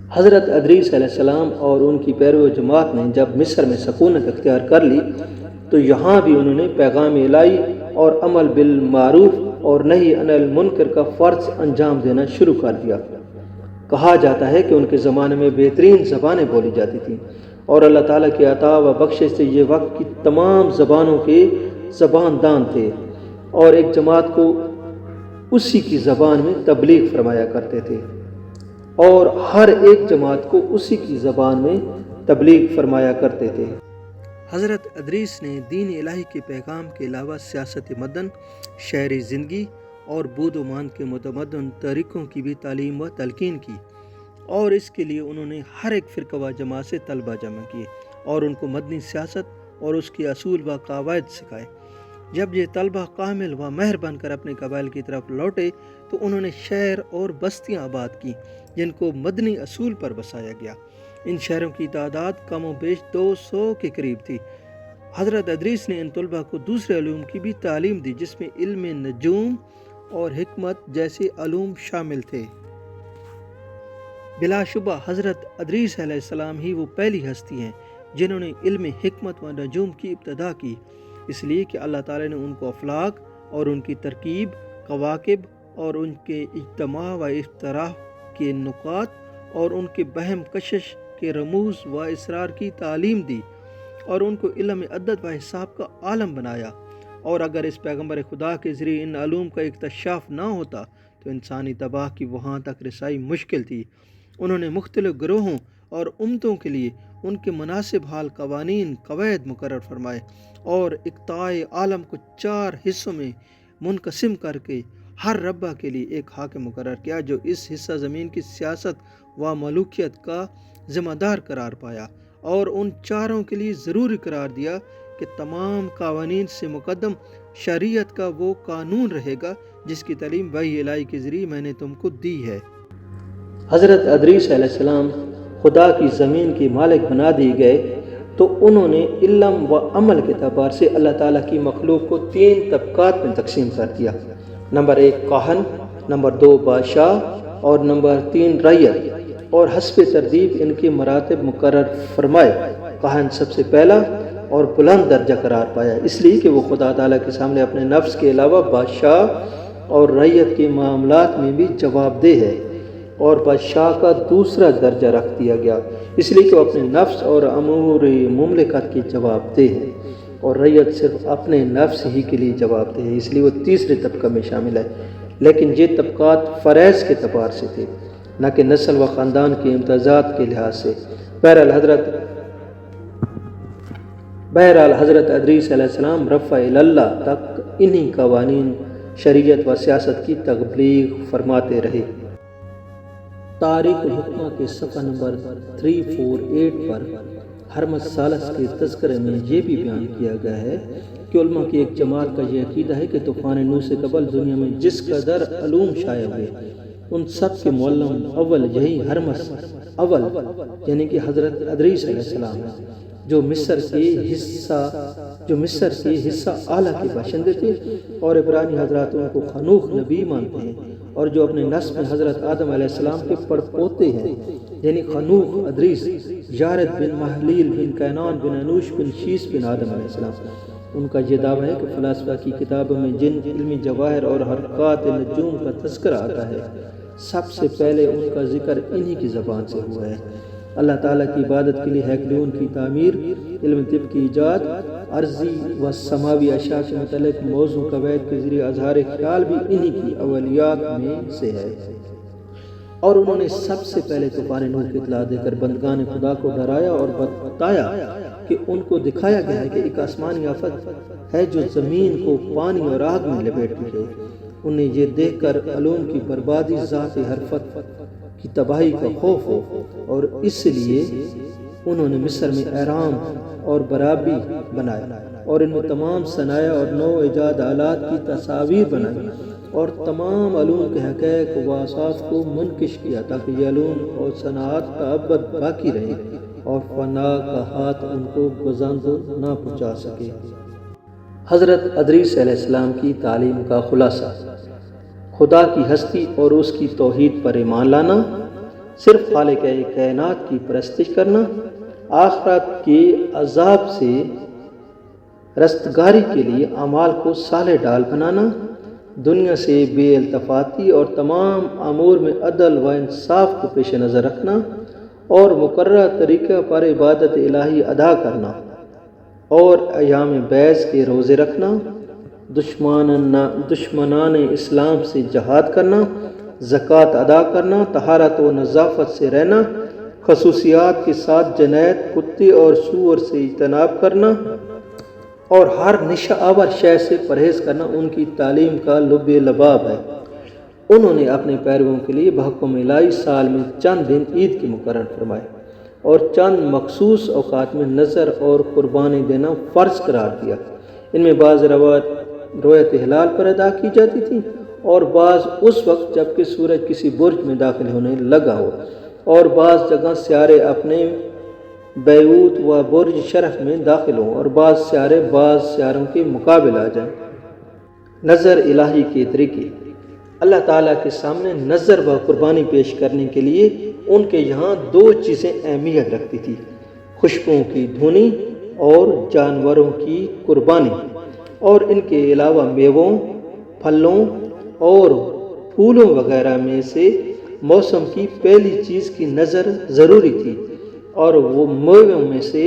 حضرت ادریس علیہ السلام اور ان کی پیرو جماعت نے جب مصر میں سکونت اختیار کر لی تو یہاں بھی انہوں نے پیغام الہی اور عمل بالمعروف اور نہی عن المنکر کا فرض انجام دینا شروع کر دیا۔ کہا جاتا ہے کہ ان کے زمانے میں بہترین زبانیں بولی جاتی تھیں اور اللہ تعالیٰ کی عطا و بخشش سے یہ وقت کی تمام زبانوں کے زبان دان تھے اور ایک جماعت کو اسی کی زبان میں تبلیغ فرمایا کرتے تھے اور ہر ایک جماعت کو اسی کی زبان میں تبلیغ فرمایا کرتے تھے۔ حضرت ادریس نے دین الہی کے پیغام کے علاوہ سیاست مدن، شہری زندگی اور بود و مان کے متمدن طریقوں کی بھی تعلیم و تلقین کی، اور اس کے لیے انہوں نے ہر ایک فرقہ و جماعت سے طلبہ جمع کیے اور ان کو مدنی سیاست اور اس کے اصول و قواعد سکھائے۔ جب یہ طلبہ کامل و ماہر بن کر اپنے قبائل کی طرف لوٹے تو انہوں نے شہر اور بستیاں آباد کی جن کو مدنی اصول پر بسایا گیا۔ ان شہروں کی تعداد کم و بیش 200 کے قریب تھی۔ حضرت ادریس نے ان طلبہ کو دوسرے علوم کی بھی تعلیم دی جس میں علم نجوم اور حکمت جیسے علوم شامل تھے۔ بلا شبہ حضرت ادریس علیہ السلام ہی وہ پہلی ہستی ہیں جنہوں نے علم حکمت و نجوم کی ابتدا کی، اس لیے کہ اللہ تعالیٰ نے ان کو افلاک اور ان کی ترکیب، کواکب اور ان کے اجتماع و افتراح کے نکات اور ان کے بہم کشش کے رموز و اسرار کی تعلیم دی اور ان کو علم عدد و حساب کا عالم بنایا، اور اگر اس پیغمبر خدا کے ذریعے ان علوم کا اکتشاف نہ ہوتا تو انسانی تباہ کی وہاں تک رسائی مشکل تھی۔ انہوں نے مختلف گروہوں اور امتوں کے لیے ان کے مناسب حال قوانین قواعد مقرر فرمائے اور اقطاع عالم کو 4 حصوں میں منقسم کر کے ہر ربع کے لیے ایک حاکم مقرر کیا جو اس حصہ زمین کی سیاست و ملوکیت کا ذمہ دار قرار پایا، اور ان 4 کے لیے ضروری قرار دیا کہ تمام قوانین سے مقدم شریعت کا وہ قانون رہے گا جس کی تعلیم وحی الہی کے ذریعے میں نے تم کو دی ہے۔ حضرت ادریس علیہ السلام خدا کی زمین کے مالک بنا دیے گئے تو انہوں نے علم و عمل کے اعتبار سے اللہ تعالیٰ کی مخلوق کو 3 طبقات میں تقسیم کر دیا۔ نمبر 1 کاہن، نمبر 2 بادشاہ اور نمبر 3 رعیت، اور حسب ترتیب ان کے مراتب مقرر فرمائے۔ کاہن سب سے پہلا اور بلند درجہ قرار پایا اس لیے کہ وہ خدا تعالیٰ کے سامنے اپنے نفس کے علاوہ بادشاہ اور رعیت کے معاملات میں بھی جواب دہ ہے، اور بادشاہ کا دوسرا درجہ رکھ دیا گیا اس لیے کہ وہ اپنے نفس اور امور مملکت کے جواب دہ ہے، اور رعیت صرف اپنے نفس ہی کے لیے جواب دہ ہے اس لیے وہ تیسرے طبقہ میں شامل ہے۔ لیکن یہ طبقات فرائض کے اعتبار سے تھے نہ کہ نسل و خاندان کے امتیازات کے لحاظ سے۔ بہرحال حضرت ادریس علیہ السلام رفع اللہ تک انہی قوانین، شریعت و سیاست کی تبلیغ فرماتے رہے۔ تاریخ الحکمہ کے صفحہ نمبر 348 پر ہرمز ثالث کے تذکرے میں یہ بھی بیان کیا گیا ہے کہ علماء کی ایک جماعت کا یہ عقیدہ ہے کہ طوفان نوح سے قبل دنیا میں جس قدر علوم شائع ہوئے ان سب کے معلم اول یہی ہرمز اول یعنی کہ حضرت ادریس علیہ السلام ہے، جو مصر کے حصہ اعلیٰ کے باشندے تھے اور عبرانی حضرات ان کو خنوخ نبی مانتے ہیں، اور جو اپنے نسب میں حضرت آدم علیہ السلام کے پڑپوتے ہیں، یعنی خنوخ ادریس، یارد بن محلیل بن کینان بن انوش بن شیس بن آدم علیہ السلام۔ ان کا یہ دعویٰ ہے کہ فلاسفہ کی کتابوں میں جن علمی جواہر اور حرکات نجوم کا تذکرہ آتا ہے سب سے پہلے ان کا ذکر انہی کی زبان سے ہوا ہے۔ اللہ تعالیٰ کی عبادت کے لیے ہیکلوں کی تعمیر، علم طب کی ایجاد، ارضی و سماوی اشیاء کے متعلق موضوع قواعد کے ذریعے اظہار خیال بھی انہی کی اولیات میں سے ہے، اور انہوں نے سب سے پہلے طوفان نوح کی اطلاع دے کر بندگان خدا کو ڈرایا اور بتایا کہ ان کو دکھایا گیا ہے کہ ایک آسمانی آفت ہے جو زمین کو پانی اور آگ میں لپیٹ لی ہے۔ انہیں یہ دیکھ کر علوم کی بربادی، ذات حرفت کی تباہی کا خوف ہو، اور اس لیے انہوں نے مصر میں اہرام اور برابی بنائے اور ان میں تمام صنایع اور نو ایجاد آلات کی تصاویر بنائی اور تمام علوم کے حقائق و اساس کو منکش کیا تاکہ یہ علوم اور صنعت تا ابد باقی رہے اور فنا کا ہاتھ ان کو گزند نہ پہنچا سکے۔ حضرت ادریس علیہ السلام کی تعلیم کا خلاصہ: خدا کی ہستی اور اس کی توحید پر ایمان لانا، صرف خالق کائنات کی پرستش کرنا، آخرت کے عذاب سے رستگاری کے لیے اعمال کو صالح ڈال بنانا، دنیا سے بے التفاتی اور تمام امور میں عدل و انصاف کو پیش نظر رکھنا، اور مقررہ طریقہ پر عبادت الہی ادا کرنا، اور ایام بیض کے روزے رکھنا، دشمنان اسلام سے جہاد کرنا، زکوٰۃ ادا کرنا، طہارت و نظافت سے رہنا، خصوصیات کے ساتھ جنیت، کتے اور سور سے اجتناب کرنا، اور ہر نشہ آور شے سے پرہیز کرنا ان کی تعلیم کا لب لباب ہے۔ انہوں نے اپنے پیرووں کے لیے بحکم الہی سال میں چند دن عید کے مقرر فرمائے اور چند مخصوص اوقات میں نظر اور قربانی دینا فرض قرار دیا۔ ان میں بعض رویت ہلال پر ادا کی جاتی تھی، اور بعض اس وقت جب کہ سورج کسی برج میں داخل ہونے لگا ہو، اور بعض جگہ سیارے اپنے بیوت و برج شرف میں داخل ہوں، اور بعض سیارے بعض سیاروں کے مقابل آ جائیں۔ نظر الہی کے طریقے۔ اللہ تعالیٰ کے سامنے نظر و قربانی پیش کرنے کے لیے ان کے یہاں دو چیزیں اہمیت رکھتی تھی: خوشبوؤں کی دھنی اور جانوروں کی قربانی، اور ان کے علاوہ میووں، پھلوں اور پھولوں وغیرہ میں سے موسم کی پہلی چیز کی نظر ضروری تھی، اور وہ میووں میں سے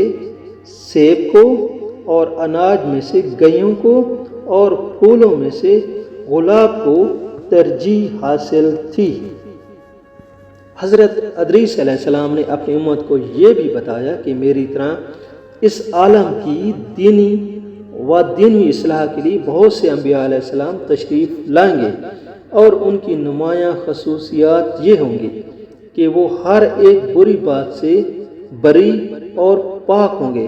سیب کو، اور اناج میں سے گیہوں کو، اور پھولوں میں سے گلاب کو ترجیح حاصل تھی۔ حضرت ادریس علیہ السلام نے اپنی امت کو یہ بھی بتایا کہ میری طرح اس عالم کی دینی و دینی اصلاح کے لیے بہت سے انبیاء علیہ السلام تشریف لائیں گے، اور ان کی نمایاں خصوصیات یہ ہوں گی کہ وہ ہر ایک بری بات سے بری اور پاک ہوں گے،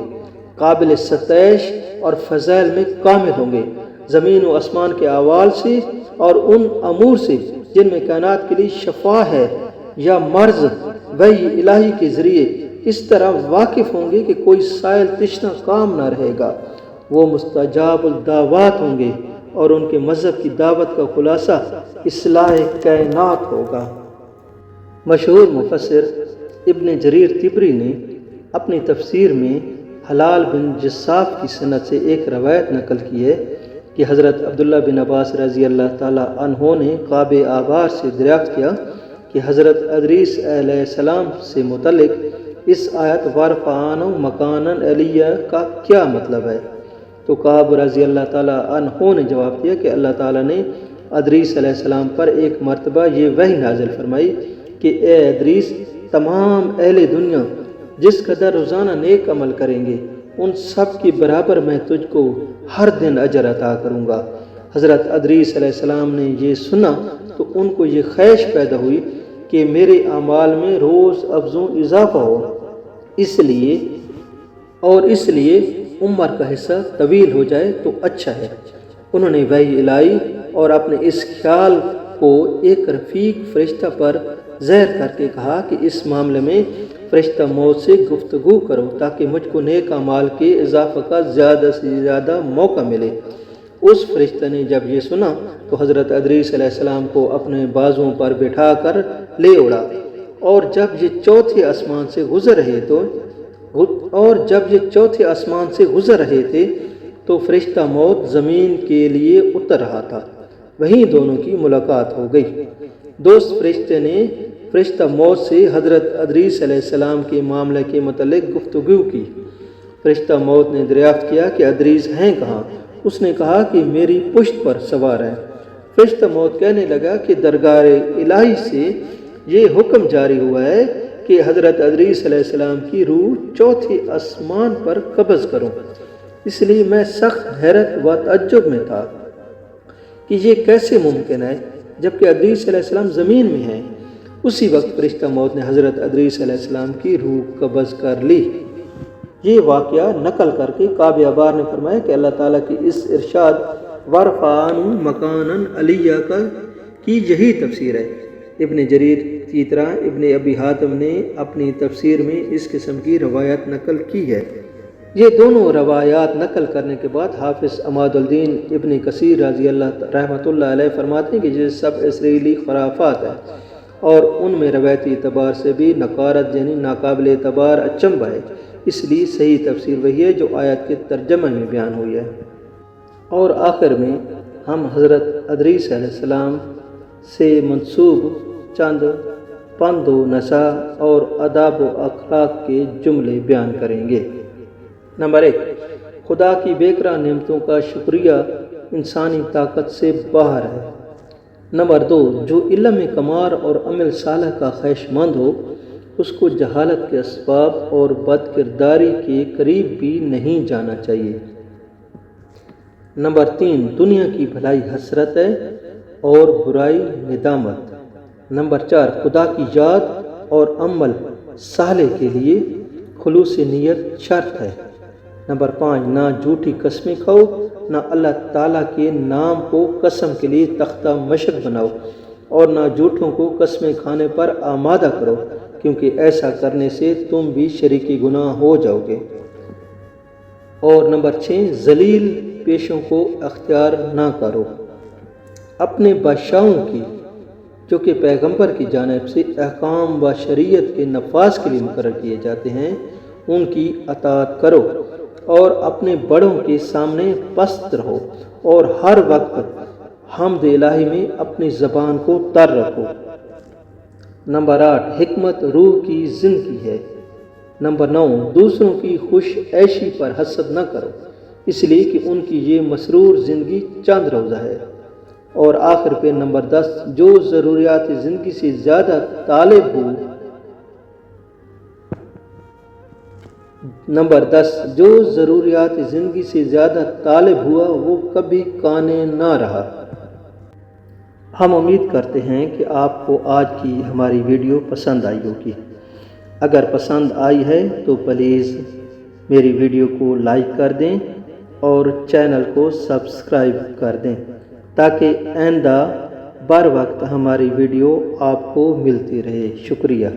قابل ستائش اور فضائل میں کامل ہوں گے، زمین و آسمان کے احوال سے اور ان امور سے جن میں کائنات کے لیے شفا ہے یا مرض وحی الہی کے ذریعے اس طرح واقف ہوں گے کہ کوئی سائل تشنہ کام نہ رہے گا۔ وہ مستجاب الدعوات ہوں گے، اور ان کے مذہب کی دعوت کا خلاصہ اصلاح کائنات ہوگا۔ مشہور مفسر ابن جریر طبری نے اپنی تفسیر میں حلال بن جصاف کی سند سے ایک روایت نقل کی ہے کہ حضرت عبداللہ بن عباس رضی اللہ تعالیٰ عنہ نے کعبہ آبار سے دریافت کیا کہ حضرت ادریس علیہ السلام سے متعلق اس آیت وَرْفَعْنَا مَكَانًا عَلِيًّا کا کیا مطلب ہے؟ تو کعب رضی اللہ تعالیٰ عنہ نے جواب دیا کہ اللہ تعالیٰ نے ادریس علیہ السلام پر ایک مرتبہ یہ وحی نازل فرمائی کہ اے ادریس، تمام اہل دنیا جس قدر روزانہ نیک عمل کریں گے ان سب کی برابر میں تجھ کو ہر دن اجر عطا کروں گا۔ حضرت ادریس علیہ السلام نے یہ سنا تو ان کو یہ خواہش پیدا ہوئی کہ میرے اعمال میں روز افزوں اضافہ ہو، اس لیے عمر کا حصہ طویل ہو جائے تو اچھا ہے۔ انہوں نے وحی الہی اور اپنے اس خیال کو ایک رفیق فرشتہ پر ظاہر کر کے کہا کہ اس معاملے میں فرشتہ موت سے گفتگو کرو تاکہ مجھ کو نیک اعمال کے اضافہ کا زیادہ سے زیادہ موقع ملے۔ اس فرشتہ نے جب یہ سنا تو حضرت ادریس علیہ السلام کو اپنے بازوؤں پر بٹھا کر لے اڑا، اور جب یہ چوتھے آسمان سے گزر رہے تھے تو فرشتہ موت زمین کے لیے اتر رہا تھا، وہیں دونوں کی ملاقات ہو گئی۔ دوست فرشتے نے فرشتہ موت سے حضرت ادریس علیہ السلام کے معاملے کے متعلق گفتگو کی۔ فرشتہ موت نے دریافت کیا کہ ادریس ہیں کہاں؟ اس نے کہا کہ میری پشت پر سوار ہے۔ فرشتہ موت کہنے لگا کہ درگاہ الہی سے یہ حکم جاری ہوا ہے کہ حضرت ادریس علیہ السلام کی روح چوتھے آسمان پر قبض کروں، اس لیے میں سخت حیرت و تعجب میں تھا کہ یہ کیسے ممکن ہے جبکہ ادریس علیہ السلام زمین میں ہیں۔ اسی وقت فرشتہ موت نے حضرت ادریس علیہ السلام کی روح قبض کر لی۔ یہ واقعہ نقل کر کے کعب آبار نے فرمایا کہ اللہ تعالیٰ کی اس ارشاد وَرْفَعْنَا مَكَانًا عَلِيًّا کی یہی تفسیر ہے۔ ابن جریر کی طرح ابن ابی حاتم نے اپنی تفسیر میں اس قسم کی روایت نقل کی ہے۔ یہ دونوں روایات نقل کرنے کے بعد حافظ عماد الدین ابن کثیر رضی اللہ رحمۃ اللہ علیہ فرماتے ہیں کہ یہ سب اسرائیلی خرافات ہیں، اور ان میں روایتی اعتبار سے بھی نکارت یعنی ناقابل اعتبار اچنبھا ہے، اس لیے صحیح تفسیر وہی ہے جو آیت کے ترجمہ میں بیان ہوئی ہے۔ اور آخر میں ہم حضرت ادریس علیہ السلام سے منسوب چند پند و نصیحت اور آداب و اخلاق کے جملے بیان کریں گے۔ نمبر 1، خدا کی بیکرہ نعمتوں کا شکریہ انسانی طاقت سے باہر ہے۔ نمبر 2، جو علم کمال اور عمل صالح کا خواہشمند ہو اس کو جہالت کے اسباب اور بد کرداری کے قریب بھی نہیں جانا چاہیے۔ نمبر 3، دنیا کی بھلائی حسرت ہے اور برائی ندامت۔ نمبر 4، خدا کی یاد اور عمل صالح کے لیے خلوص نیت شرط ہے۔ نمبر 5، نہ جھوٹی قسمیں کھاؤ، نہ اللہ تعالیٰ کے نام کو قسم کے لیے تختہ مشق بناؤ، اور نہ جھوٹوں کو قسمیں کھانے پر آمادہ کرو، کیونکہ ایسا کرنے سے تم بھی شریک گناہ ہو جاؤ گے۔ اور نمبر 6، ذلیل پیشوں کو اختیار نہ کرو۔ اپنے بادشاہوں کی جو کہ پیغمبر کی جانب سے احکام و شریعت کے نفاذ کے لیے مقرر کیے جاتے ہیں ان کی اطاعت کرو، اور اپنے بڑوں کے سامنے پست رہو، اور ہر وقت حمد الہی میں اپنی زبان کو تر رکھو۔ نمبر 8، حکمت روح کی زندگی ہے۔ نمبر 9، دوسروں کی خوش عیشی پر حسد نہ کرو، اس لیے کہ ان کی یہ مسرور زندگی چند روزہ ہے۔ اور آخر پہ نمبر 10، جو ضروریات زندگی سے زیادہ طالب ہو جو ضروریات زندگی سے زیادہ طالب ہوا وہ کبھی قانع نہ رہا۔ ہم امید کرتے ہیں کہ آپ کو آج کی ہماری ویڈیو پسند آئی ہوگی۔ اگر پسند آئی ہے تو پلیز میری ویڈیو کو لائک کر دیں اور چینل کو سبسکرائب کر دیں تاکہ آئندہ بر وقت ہماری ویڈیو آپ کو ملتی رہے۔ شکریہ۔